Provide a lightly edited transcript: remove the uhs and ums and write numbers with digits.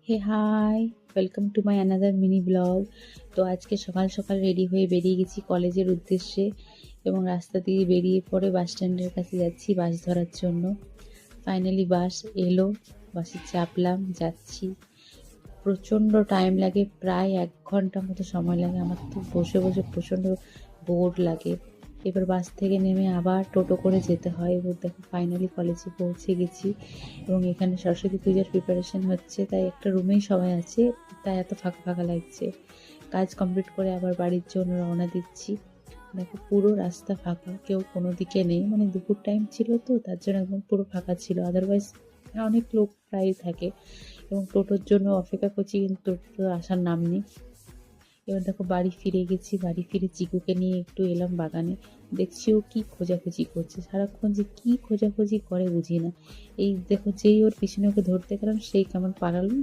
Hey hi, welcome to my another mini blog. তো আজকে সকাল সকাল রেডি হয়ে বেরিয়ে গেছি কলেজের উদ্দেশ্যে, এবং রাস্তা দিয়ে বেরিয়ে পড়ে বাস স্ট্যান্ডের কাছে যাচ্ছি বাস ধরার জন্য। ফাইনালি বাস এলো, বাসে চাপলাম, যাচ্ছি। প্রচণ্ড টাইম লাগে, প্রায় 1 ঘন্টা মতো সময় লাগে। আমার তো বসে বসে প্রচণ্ড বোর লাগে। এবার বাস থেকে নেমে আবার টোটো করে যেতে হয়। এবার দেখো ফাইনালি কলেজে পৌঁছে গেছি, এবং এখানে সরস্বতী পূজার প্রিপারেশন হচ্ছে, তাই একটা রুমেই সবাই আছে, তাই এত ফাঁকা ফাঁকা লাগছে। কাজ কমপ্লিট করে আবার বাড়ির জন্য রওনা দিচ্ছি। দেখো পুরো রাস্তা ফাঁকা, কেউ কোনো দিকে নেই, মানে দুপুর টাইম ছিল তো তার জন্য একদম পুরো ফাঁকা ছিল, আদারওয়াইজ অনেক লোক প্রায় থাকে। এবং টোটোর জন্য অপেক্ষা করছি, কিন্তু টোটো আসার নাম নেই। এবার দেখো বাড়ি ফিরে গেছি, বাড়ি ফিরে চিকুকে নিয়ে একটু এলাম বাগানে। দেখছি ও কি খোঁজাখুঁজি করছে, সারাক্ষণ যে কি খোঁজাখুঁজি করে বুঝি না। এই দেখো যেই ওর পিছনে ওকে ধরতে গেলাম, সেই কেমন পালালো।